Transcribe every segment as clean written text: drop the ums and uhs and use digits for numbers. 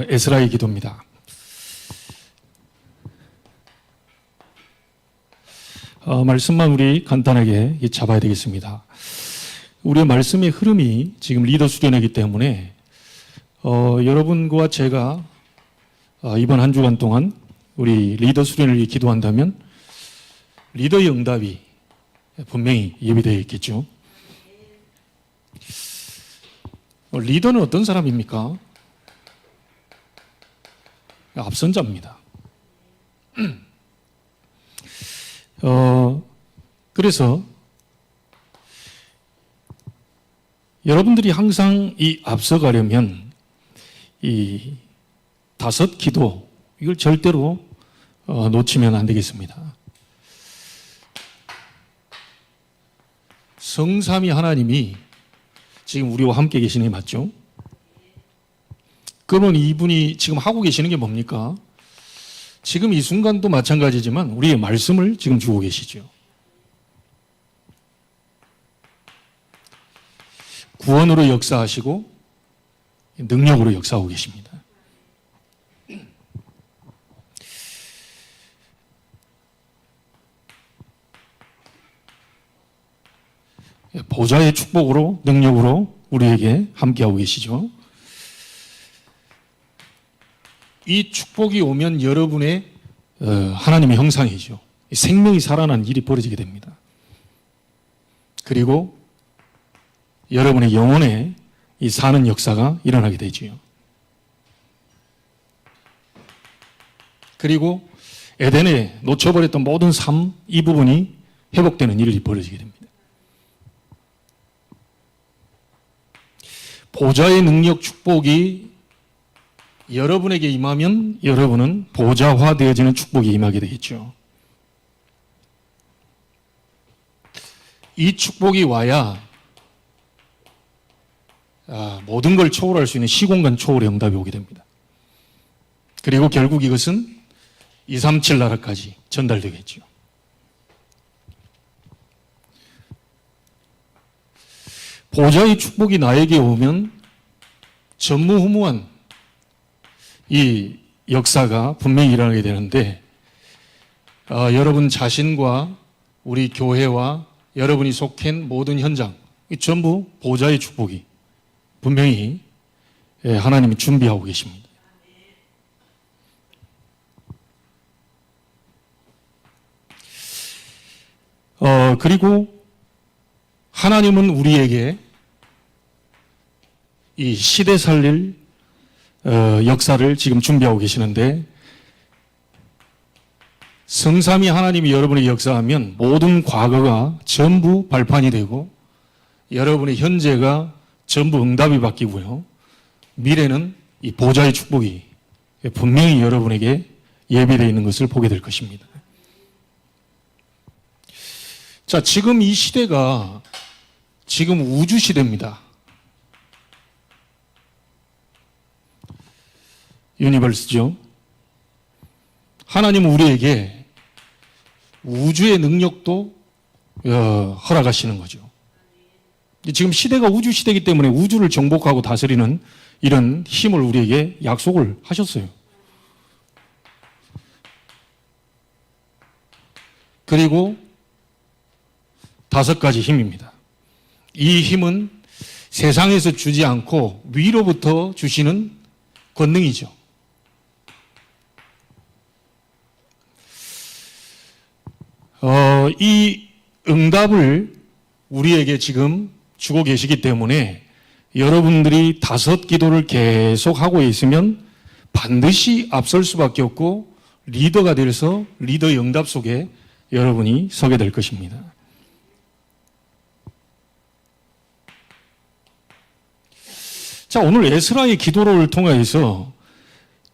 에스라의 기도입니다. 말씀만 우리 간단하게 잡아야 되겠습니다. 우리의 말씀의 흐름이 지금 리더 수련회이기 때문에 여러분과 제가 이번 한 주간 동안 우리 리더 수련을 위해 기도한다면 리더의 응답이 분명히 예비되어 있겠죠. 리더는 어떤 사람입니까? 앞선자입니다. 그래서 여러분들이 항상 이 앞서가려면 이 5 기도 이걸 절대로 놓치면 안 되겠습니다. 성삼위 하나님이 지금 우리와 함께 계시는 게 맞죠? 그러면 이분이 지금 하고 계시는 게 뭡니까? 지금 이 순간도 마찬가지지만 우리의 말씀을 지금 주고 계시죠. 구원으로 역사하시고 능력으로 역사하고 계십니다. 보좌의 축복으로 능력으로 우리에게 함께하고 계시죠. 이 축복이 오면 여러분의 하나님의 형상이죠. 생명이 살아난 일이 벌어지게 됩니다. 그리고 여러분의 영혼에 이 사는 역사가 일어나게 되지요. 그리고 에덴에 놓쳐버렸던 모든 삶, 이 부분이 회복되는 일이 벌어지게 됩니다. 보좌의 능력 축복이 여러분에게 임하면 여러분은 보좌화되어지는 축복이 임하게 되겠죠. 이 축복이 와야 모든 걸 초월할 수 있는 시공간 초월의 응답이 오게 됩니다. 그리고 결국 이것은 237 나라까지 전달되겠죠. 보좌의 축복이 나에게 오면 전무후무한 이 역사가 분명히 일어나게 되는데 여러분 자신과 우리 교회와 여러분이 속한 모든 현장 전부 보좌의 축복이 분명히 하나님이 준비하고 계십니다. 그리고 하나님은 우리에게 이 시대 살릴 역사를 지금 준비하고 계시는데 성삼위 하나님이 여러분에게 역사하면 모든 과거가 전부 발판이 되고 여러분의 현재가 전부 응답이 바뀌고요. 미래는 이 보좌의 축복이 분명히 여러분에게 예비되어 있는 것을 보게 될 것입니다. 자, 지금 이 시대가 지금 우주 시대입니다. 유니버스죠. 하나님은 우리에게 우주의 능력도 허락하시는 거죠. 지금 시대가 우주 시대이기 때문에 우주를 정복하고 다스리는 이런 힘을 우리에게 약속을 하셨어요. 그리고 5가지 힘입니다. 이 힘은 세상에서 주지 않고 위로부터 주시는 권능이죠. 이 응답을 우리에게 지금 주고 계시기 때문에 여러분들이 5 기도를 계속 하고 있으면 반드시 앞설 수밖에 없고 리더가 돼서 리더의 응답 속에 여러분이 서게 될 것입니다. 자, 오늘 에스라의 기도를 통해서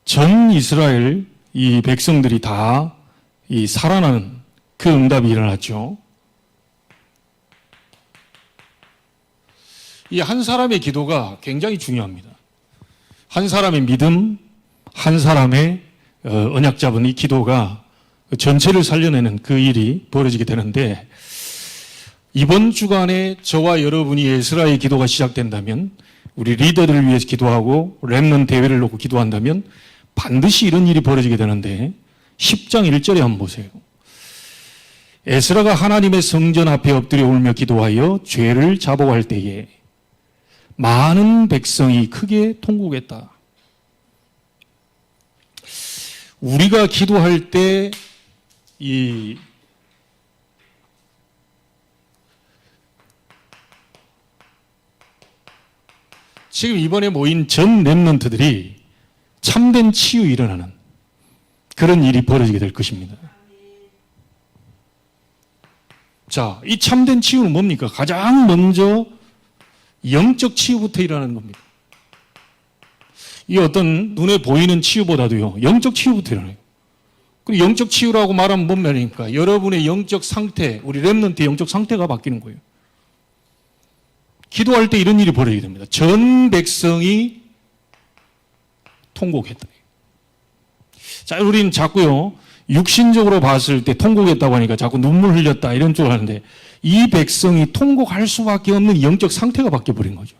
전 이스라엘 이 백성들이 다 이 살아나는 그 응답이 일어났죠. 이 한 사람의 기도가 굉장히 중요합니다. 한 사람의 믿음, 한 사람의 언약 잡은 이 기도가 전체를 살려내는 그 일이 벌어지게 되는데, 이번 주간에 저와 여러분이 에스라의 기도가 시작된다면, 우리 리더들을 위해서 기도하고 렘넌트 대회를 놓고 기도한다면 반드시 이런 일이 벌어지게 되는데, 10장 1절에 한번 보세요. 에스라가 하나님의 성전 앞에 엎드려 울며 기도하여 죄를 자복할 때에 많은 백성이 크게 통곡했다. 우리가 기도할 때 지금 이번에 모인 전 렘넌트들이 참된 치유 일어나는 그런 일이 벌어지게 될 것입니다. 자, 이 참된 치유는 뭡니까? 가장 먼저 영적 치유부터 일어나는 겁니다. 이 어떤 눈에 보이는 치유보다도요, 영적 치유부터 일어나요. 그리고 영적 치유라고 말하면 뭔 말입니까? 여러분의 영적 상태, 우리 렘넌트의 영적 상태가 바뀌는 거예요. 기도할 때 이런 일이 벌어지게 됩니다. 전 백성이 통곡했다. 자, 우리는 자꾸요, 육신적으로 봤을 때 통곡했다고 하니까 자꾸 눈물 흘렸다 이런 쪽을 하는데, 이 백성이 통곡할 수밖에 없는 영적 상태가 바뀌어버린 거죠.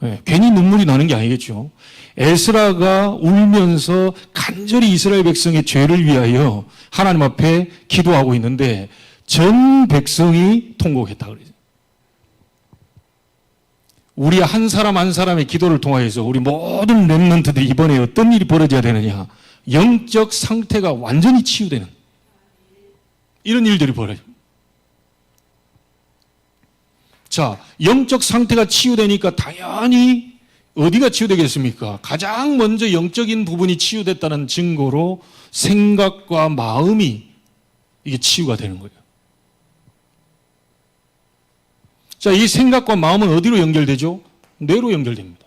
네, 괜히 눈물이 나는 게 아니겠죠. 에스라가 울면서 간절히 이스라엘 백성의 죄를 위하여 하나님 앞에 기도하고 있는데 전 백성이 통곡했다 그러죠. 우리 한 사람 한 사람의 기도를 통하여서 우리 모든 렘넌트들이 이번에 어떤 일이 벌어져야 되느냐, 영적 상태가 완전히 치유되는 이런 일들이 벌어져요. 자, 영적 상태가 치유되니까 당연히 어디가 치유되겠습니까? 가장 먼저 영적인 부분이 치유됐다는 증거로 생각과 마음이 이게 치유가 되는 거예요. 자, 이 생각과 마음은 어디로 연결되죠? 뇌로 연결됩니다.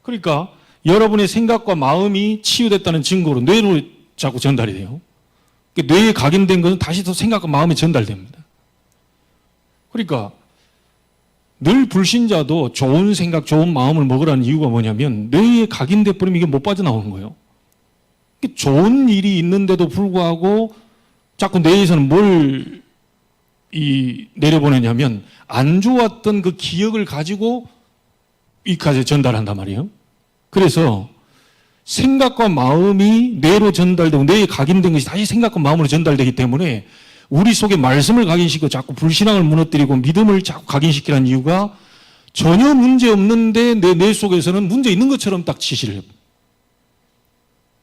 그러니까 여러분의 생각과 마음이 치유됐다는 증거로 뇌로 자꾸 전달이 돼요. 뇌에 각인된 것은 다시 또 생각과 마음에 전달됩니다. 그러니까 늘 불신자도 좋은 생각, 좋은 마음을 먹으라는 이유가 뭐냐면 뇌에 각인돼 버리면 이게 못 빠져나오는 거예요. 좋은 일이 있는데도 불구하고 자꾸 뇌에서는 뭘 내려보내냐면 안 좋았던 그 기억을 가지고 이까지 전달한단 말이에요. 그래서 생각과 마음이 뇌로 전달되고 뇌에 각인된 것이 다시 생각과 마음으로 전달되기 때문에 우리 속에 말씀을 각인시키고 자꾸 불신앙을 무너뜨리고 믿음을 자꾸 각인시키라는 이유가 전혀 문제 없는데 내 뇌 속에서는 문제 있는 것처럼 딱 지시를 해요.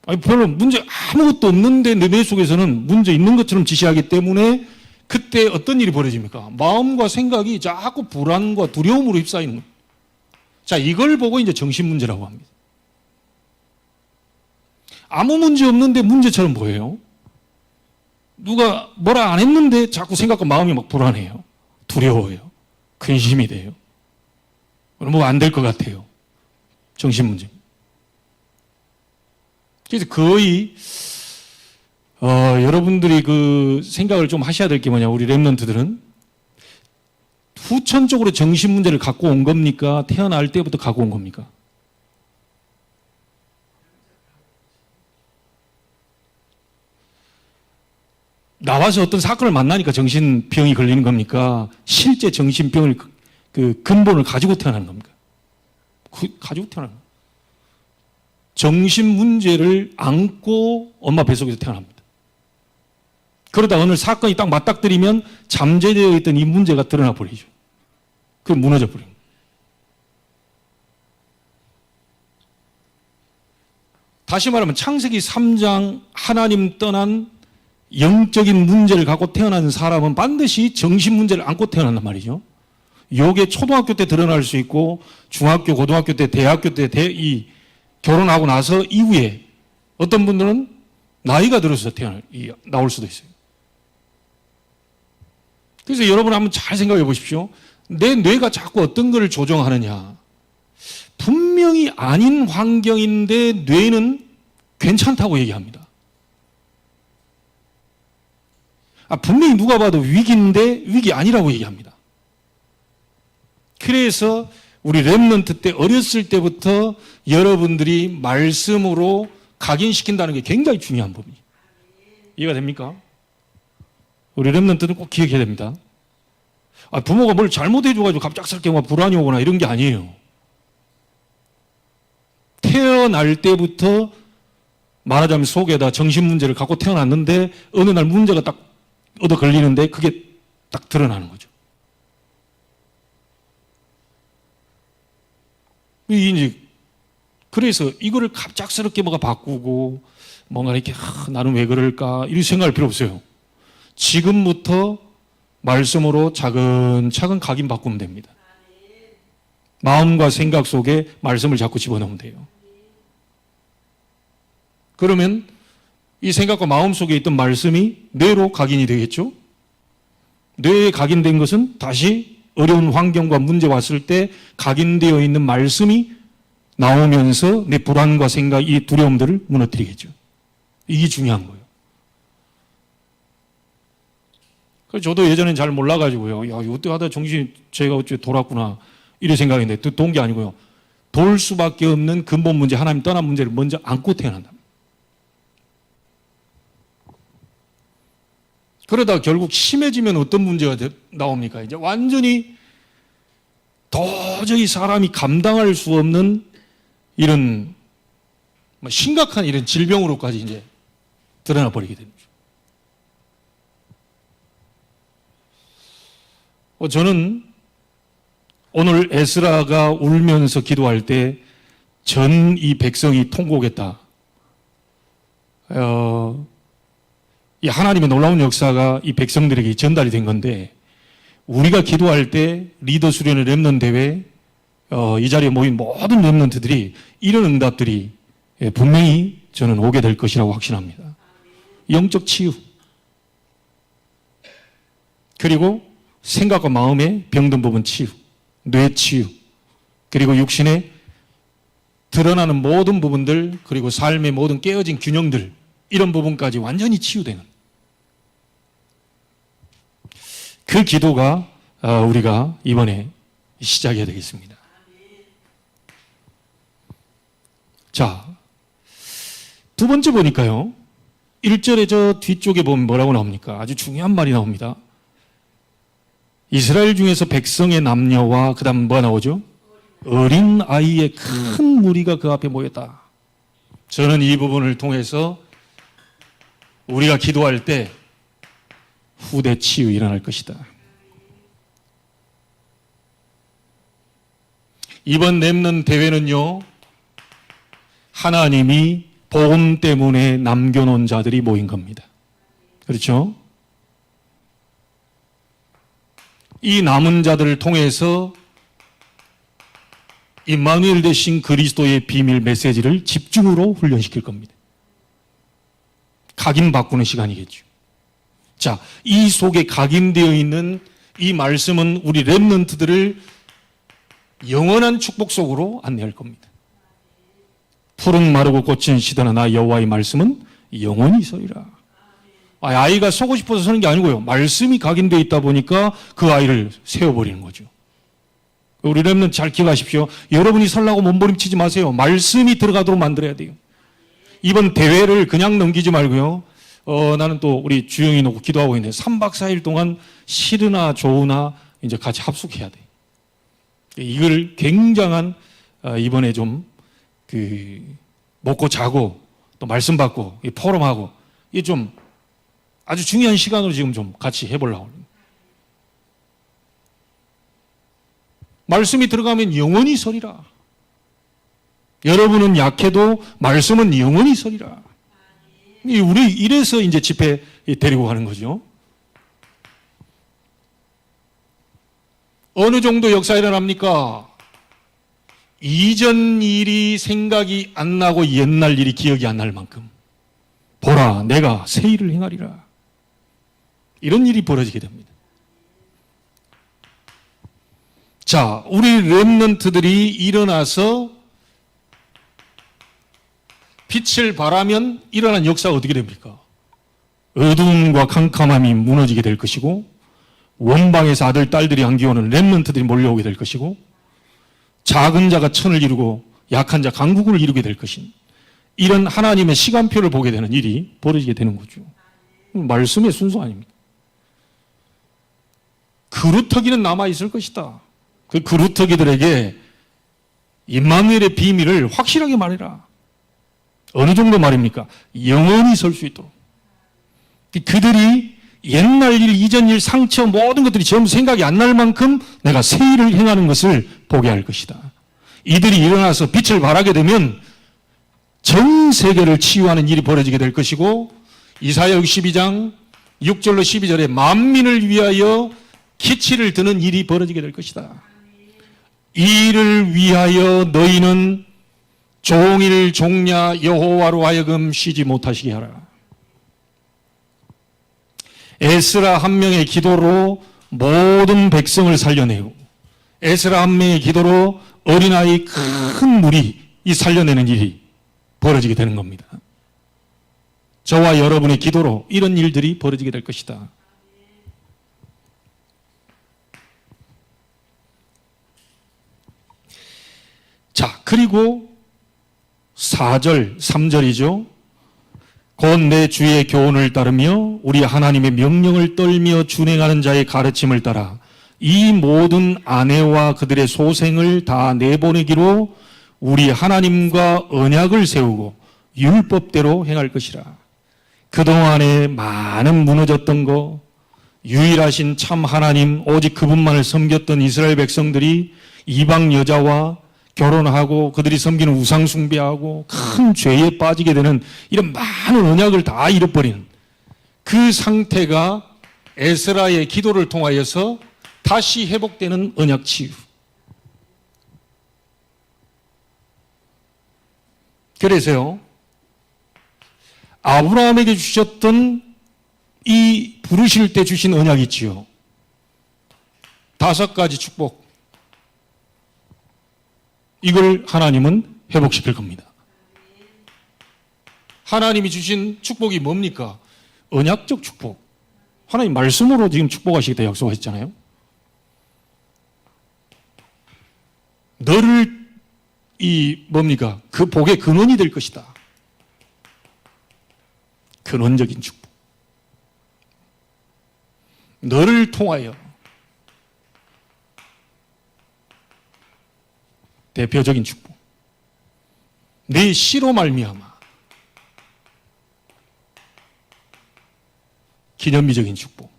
아니, 별로 문제 아무것도 없는데 내 뇌 속에서는 문제 있는 것처럼 지시하기 때문에 그때 어떤 일이 벌어집니까? 마음과 생각이 자꾸 불안과 두려움으로 휩싸이는 거예요. 자, 이걸 보고 이제 정신문제라고 합니다. 아무 문제 없는데 문제처럼 보여요. 누가 뭐라 안 했는데 자꾸 생각과 마음이 막 불안해요. 두려워요. 근심이 돼요. 뭐 안 될 것 같아요. 정신문제. 그래서 거의 여러분들이 그 생각을 좀 하셔야 될 게 뭐냐, 우리 렘넌트들은 후천적으로 정신문제를 갖고 온 겁니까? 태어날 때부터 갖고 온 겁니까? 나와서 어떤 사건을 만나니까 정신병이 걸리는 겁니까? 실제 정신병을 그 근본을 가지고 태어나는 겁니까? 가지고 태어나는 겁니다. 정신 문제를 안고 엄마 뱃속에서 태어납니다. 그러다 어느 사건이 딱 맞닥뜨리면 잠재되어 있던 이 문제가 드러나 버리죠. 그럼 무너져 버립니다. 다시 말하면 창세기 3장 하나님 떠난 영적인 문제를 갖고 태어난 사람은 반드시 정신 문제를 안고 태어난단 말이죠. 요게 초등학교 때 드러날 수 있고 중학교, 고등학교 때, 대학교 때 결혼하고 나서 이후에 어떤 분들은 나이가 들어서 나올 수도 있어요. 그래서 여러분 한번 잘 생각해 보십시오. 내 뇌가 자꾸 어떤 것을 조정하느냐. 분명히 아닌 환경인데 뇌는 괜찮다고 얘기합니다. 분명히 누가 봐도 위기인데 위기 아니라고 얘기합니다. 그래서 우리 렘넌트 때 어렸을 때부터 여러분들이 말씀으로 각인시킨다는 게 굉장히 중요한 법이에요. 이해가 됩니까? 우리 렘넌트는 꼭 기억해야 됩니다. 부모가 뭘 잘못해줘가지고 갑작스럽게 불안이 오거나 이런 게 아니에요. 태어날 때부터 말하자면 속에다 정신 문제를 갖고 태어났는데 어느 날 문제가 딱 얻어 걸리는데 그게 딱 드러나는 거죠. 이제 그래서 이거를 갑작스럽게 뭐가 바꾸고 뭔가 이렇게 나는 왜 그럴까 이런 생각할 필요 없어요. 지금부터 말씀으로 차근차근 각인 바꾸면 됩니다. 마음과 생각 속에 말씀을 자꾸 집어넣으면 돼요. 그러면 이 생각과 마음 속에 있던 말씀이 뇌로 각인이 되겠죠? 뇌에 각인된 것은 다시 어려운 환경과 문제 왔을 때 각인되어 있는 말씀이 나오면서 내 불안과 생각, 이 두려움들을 무너뜨리겠죠. 이게 중요한 거예요. 그래서 저도 예전엔 잘 몰라가지고요. 야, 이때 하다 정신이 제가 어째 돌았구나. 이런 생각인데 또 도운 게 아니고요. 돌 수밖에 없는 근본 문제, 하나님 떠난 문제를 먼저 안고 태어난다. 그러다 결국 심해지면 어떤 문제가 나옵니까? 이제 완전히 도저히 사람이 감당할 수 없는 이런 심각한 이런 질병으로까지 이제 드러나 버리게 됩니다. 저는 오늘 에스라가 울면서 기도할 때 전 이 백성이 통곡했다. 이 하나님의 놀라운 역사가 이 백성들에게 전달이 된 건데 우리가 기도할 때 리더 수련회 렘넌트 대회 이 자리에 모인 모든 렘넌트들이 이런 응답들이 분명히 저는 오게 될 것이라고 확신합니다. 영적 치유 그리고 생각과 마음의 병든 부분 치유, 뇌 치유 그리고 육신의 드러나는 모든 부분들 그리고 삶의 모든 깨어진 균형들 이런 부분까지 완전히 치유되는 그 기도가 우리가 이번에 시작해야 되겠습니다. 자, 두 번째 보니까요. 1절에 저 뒤쪽에 보면 뭐라고 나옵니까? 아주 중요한 말이 나옵니다. 이스라엘 중에서 백성의 남녀와 그 다음 뭐가 나오죠? 어린 아이의 큰 무리가 그 앞에 모였다. 저는 이 부분을 통해서 우리가 기도할 때 후대 치유 일어날 것이다. 이번 렘넌트 대회는요. 하나님이 복음 때문에 남겨놓은 자들이 모인 겁니다. 그렇죠? 이 남은 자들을 통해서 임마누엘 되신 그리스도의 비밀 메시지를 집중으로 훈련시킬 겁니다. 각인 바꾸는 시간이겠죠. 자, 이 속에 각인되어 있는 이 말씀은 우리 렘넌트들을 영원한 축복 속으로 안내할 겁니다. 푸른 마르고 꽃은 시드나 나 여호와의 말씀은 영원히 서리라. 아이가 서고 싶어서 서는 게 아니고요. 말씀이 각인되어 있다 보니까 그 아이를 세워버리는 거죠. 우리 렘넌트 잘 기억하십시오. 여러분이 설라고 몸부림치지 마세요. 말씀이 들어가도록 만들어야 돼요. 이번 대회를 그냥 넘기지 말고요. 나는 또 우리 주영이 놓고 기도하고 있는데 3박 4일 동안 싫으나 좋으나 이제 같이 합숙해야 돼. 이걸 굉장한 이번에 좀 먹고 자고 또 말씀 받고 포럼하고 이게 좀 아주 중요한 시간으로 지금 좀 같이 해보려고 합니다. 말씀이 들어가면 영원히 서리라. 여러분은 약해도 말씀은 영원히 서리라. 우리 이래서 이제 집회 데리고 가는 거죠. 어느 정도 역사 일어납니까? 이전 일이 생각이 안 나고 옛날 일이 기억이 안 날 만큼 보라 내가 새 일을 행하리라. 이런 일이 벌어지게 됩니다. 자, 우리 렘넌트들이 일어나서 빛을 발하면 일어난 역사가 어떻게 됩니까? 어두움과 캄캄함이 무너지게 될 것이고 원방에서 아들, 딸들이 안기오는 렘넌트들이 몰려오게 될 것이고 작은 자가 천을 이루고 약한 자 강국을 이루게 될 것인 이런 하나님의 시간표를 보게 되는 일이 벌어지게 되는 거죠. 말씀의 순서 아닙니까? 그루터기는 남아있을 것이다. 그 그루터기들에게 임마누엘의 비밀을 확실하게 말해라. 어느 정도 말입니까? 영원히 설 수 있도록. 그들이 옛날 일, 이전 일, 상처 모든 것들이 전부 생각이 안 날 만큼 내가 새 일을 행하는 것을 보게 할 것이다. 이들이 일어나서 빛을 발하게 되면 전 세계를 치유하는 일이 벌어지게 될 것이고, 이사야 62장 6절로 12절에 만민을 위하여 기치를 드는 일이 벌어지게 될 것이다. 이 일을 위하여 너희는 종일 종야 여호와로 하여금 쉬지 못하시게 하라. 에스라 한 명의 기도로 모든 백성을 살려내고, 에스라 한 명의 기도로 어린아이 큰 무리 이 살려내는 일이 벌어지게 되는 겁니다. 저와 여러분의 기도로 이런 일들이 벌어지게 될 것이다. 자, 그리고 4절, 3절이죠. 곧 내 주의 교훈을 따르며 우리 하나님의 명령을 떨며 준행하는 자의 가르침을 따라 이 모든 아내와 그들의 소생을 다 내보내기로 우리 하나님과 언약을 세우고 율법대로 행할 것이라. 그동안에 많은 무너졌던 거, 유일하신 참 하나님 오직 그분만을 섬겼던 이스라엘 백성들이 이방 여자와 결혼하고 그들이 섬기는 우상 숭배하고 큰 죄에 빠지게 되는 이런 많은 언약을 다 잃어버리는 그 상태가 에스라의 기도를 통하여서 다시 회복되는 언약 치유. 그래서요, 아브라함에게 주셨던 이 부르실 때 주신 언약이 있지요. 5가지 축복. 이걸 하나님은 회복시킬 겁니다. 하나님이 주신 축복이 뭡니까? 언약적 축복. 하나님 말씀으로 지금 축복하시겠다 약속하셨잖아요. 너를 뭡니까? 그 복의 근원이 될 것이다. 근원적인 축복. 너를 통하여 대표적인 축복. 내 씨로 말미암아 기념비적인 축복.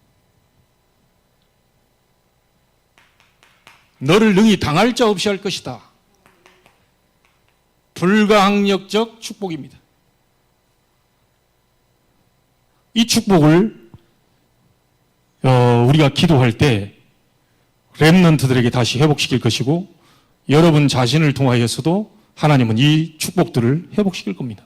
너를 능히 당할 자 없이 할 것이다. 불가항력적 축복입니다. 이 축복을 우리가 기도할 때 렘넌트들에게 다시 회복시킬 것이고, 여러분 자신을 통하여서도 하나님은 이 축복들을 회복시킬 겁니다.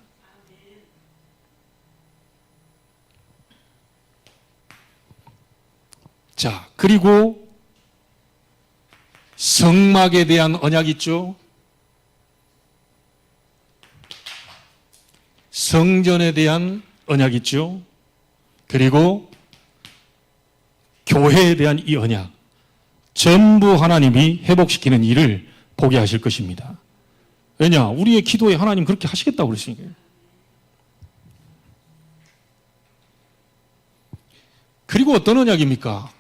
자, 그리고 성막에 대한 언약이 있죠. 성전에 대한 언약이 있죠. 그리고 교회에 대한 이 언약, 전부 하나님이 회복시키는 일을 보게 하실 것입니다. 왜냐? 우리의 기도에 하나님 그렇게 하시겠다고 그랬으니까요. 그리고 어떤 언약입니까?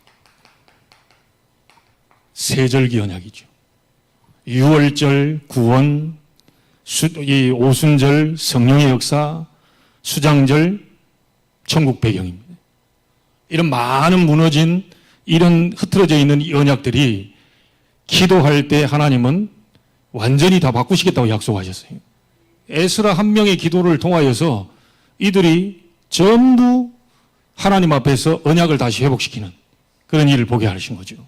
세절기 언약이죠. 유월절, 구원, 이 오순절, 성령의 역사, 수장절, 천국 배경입니다. 이런 많은 무너진, 이런 흐트러져 있는 이 언약들이 기도할 때 하나님은 완전히 다 바꾸시겠다고 약속하셨어요. 에스라 한 명의 기도를 통하여서 이들이 전부 하나님 앞에서 언약을 다시 회복시키는 그런 일을 보게 하신 거죠.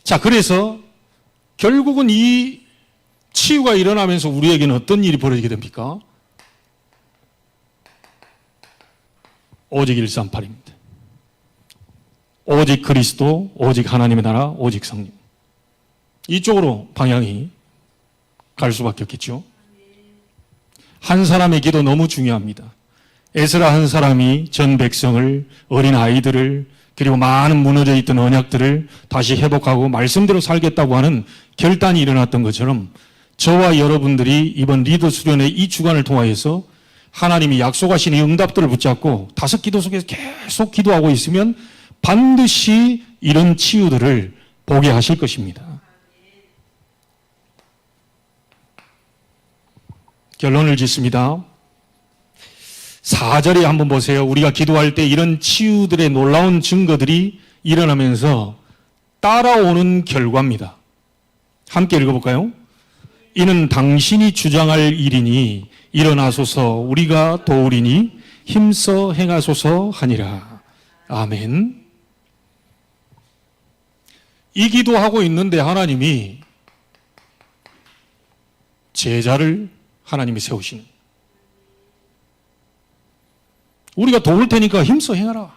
자, 그래서 결국은 이 치유가 일어나면서 우리에게는 어떤 일이 벌어지게 됩니까? 오직 138입니다. 오직 그리스도, 오직 하나님의 나라, 오직 성령. 이쪽으로 방향이 갈 수밖에 없겠죠. 한 사람의 기도 너무 중요합니다. 에스라 한 사람이 전 백성을, 어린 아이들을, 그리고 많은 무너져 있던 언약들을 다시 회복하고 말씀대로 살겠다고 하는 결단이 일어났던 것처럼 저와 여러분들이 이번 리더 수련회 이 주간을 통하여서 하나님이 약속하신 이 응답들을 붙잡고 다섯 기도 속에서 계속 기도하고 있으면 반드시 이런 치유들을 보게 하실 것입니다. 결론을 짓습니다. 4절에 한번 보세요. 우리가 기도할 때 이런 치유들의 놀라운 증거들이 일어나면서 따라오는 결과입니다. 함께 읽어볼까요? 이는 당신이 주장할 일이니 일어나소서 우리가 도우리니 힘써 행하소서 하니라. 아멘. 이 기도하고 있는데 하나님이 제자를 하나님이 세우시는, 우리가 도울 테니까 힘써 행하라.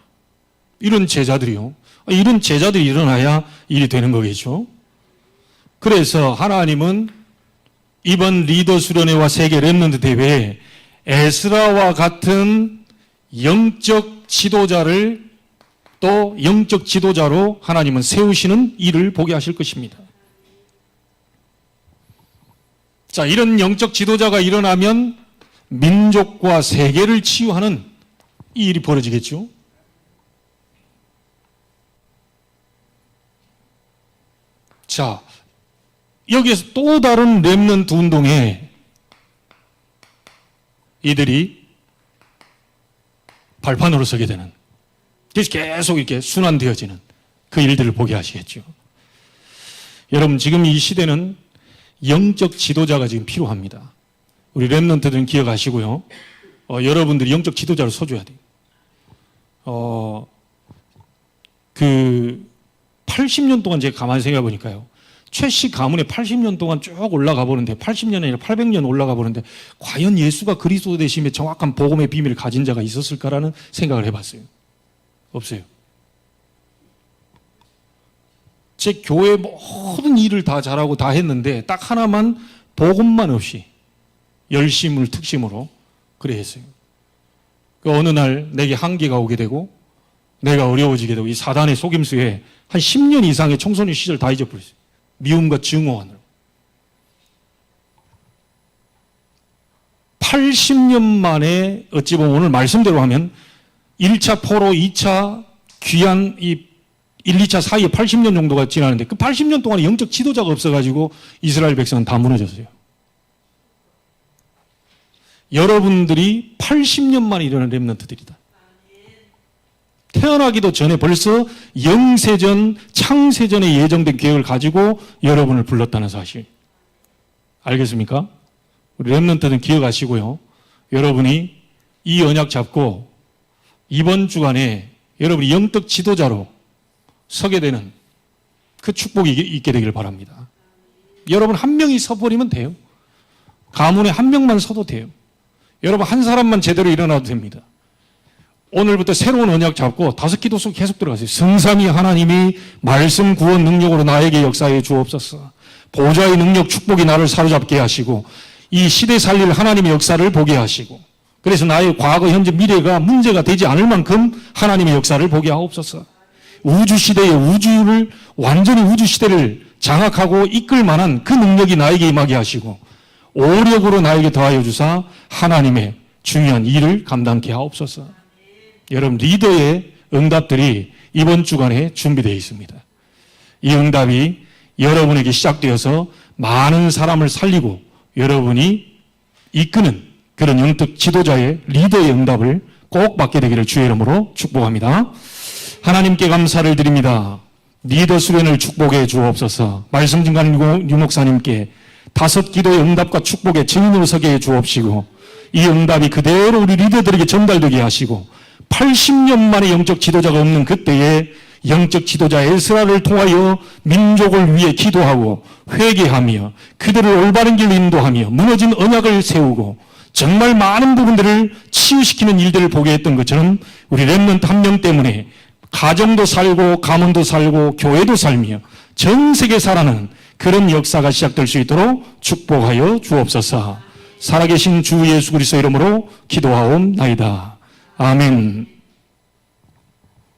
이런 제자들이요. 이런 제자들이 일어나야 일이 되는 거겠죠. 그래서 하나님은 이번 리더 수련회와 세계 렘넌트 대회에 에스라와 같은 영적 지도자를 또 영적 지도자로 하나님은 세우시는 일을 보게 하실 것입니다. 자, 이런 영적 지도자가 일어나면 민족과 세계를 치유하는 이 일이 벌어지겠죠. 자, 여기에서 또 다른 렘넌트 운동에 이들이 발판으로 서게 되는, 그래서 계속 이렇게 순환되어지는 그 일들을 보게 하시겠죠. 여러분, 지금 이 시대는 영적 지도자가 지금 필요합니다. 우리 렘넌트들은 기억하시고요. 여러분들이 영적 지도자로 서줘야 돼요. 80년 동안 제가 가만히 생각해 보니까요. 최씨 가문에 80년 동안 쭉 올라가 보는데, 80년이 아니라 800년 올라가 보는데, 과연 예수가 그리스도 되심에 정확한 복음의 비밀을 가진 자가 있었을까라는 생각을 해봤어요. 없어요. 제 교회 모든 일을 다 잘하고 다 했는데, 딱 하나만 복음만 없이 열심을 특심으로 그래 했어요. 어느 날 내게 한계가 오게 되고, 내가 어려워지게 되고, 이 사단의 속임수에 한 10년 이상의 청소년 시절 다 잊어버렸어요. 미움과 증오하느라. 80년 만에 어찌 보면 오늘 말씀대로 하면 1차 포로, 2차 귀한 이 1, 2차 사이에 80년 정도가 지나는데 그 80년 동안에 영적 지도자가 없어가지고 이스라엘 백성은 다 무너졌어요. 여러분들이 80년 만에 일어난 렘넌트들이다. 태어나기도 전에 벌써 영세전, 창세전에 예정된 계획을 가지고 여러분을 불렀다는 사실. 알겠습니까? 우리 렘넌트는 기억하시고요. 여러분이 이 언약 잡고 이번 주간에 여러분이 영적 지도자로 서게 되는 그 축복이 있게 되기를 바랍니다. 여러분 한 명이 서버리면 돼요. 가문에 한 명만 서도 돼요. 여러분 한 사람만 제대로 일어나도 됩니다. 오늘부터 새로운 언약 잡고 다섯 기도 속 계속 들어가세요. 성삼위 하나님이 말씀 구원 능력으로 나에게 역사해 주옵소서. 보좌의 능력 축복이 나를 사로잡게 하시고 이 시대 살릴 하나님의 역사를 보게 하시고, 그래서 나의 과거 현재 미래가 문제가 되지 않을 만큼 하나님의 역사를 보게 하옵소서. 우주시대의 우주를 완전히 우주시대를 장악하고 이끌 만한 그 능력이 나에게 임하게 하시고 오력으로 나에게 더하여 주사 하나님의 중요한 일을 감당케 하옵소서. 여러분, 리더의 응답들이 이번 주간에 준비되어 있습니다. 이 응답이 여러분에게 시작되어서 많은 사람을 살리고 여러분이 이끄는 그런 영적 지도자의 리더의 응답을 꼭 받게 되기를 주의 이름으로 축복합니다. 하나님께 감사를 드립니다. 리더 수련을 축복해 주옵소서. 말씀 증가하는 유 목사님께 다섯 기도의 응답과 축복의 증인으로 서게 해 주옵시고 이 응답이 그대로 우리 리더들에게 전달되게 하시고 80년 만에 영적 지도자가 없는 그때에 영적 지도자 에스라를 통하여 민족을 위해 기도하고 회개하며 그들을 올바른 길로 인도하며 무너진 언약을 세우고 정말 많은 부분들을 치유시키는 일들을 보게 했던 것처럼 우리 렘넌트 한 명 때문에 가정도 살고 가문도 살고 교회도 살며 전 세계 살아는 그런 역사가 시작될 수 있도록 축복하여 주옵소서. 살아계신 주 예수 그리스도 이름으로 기도하옵나이다. 아멘.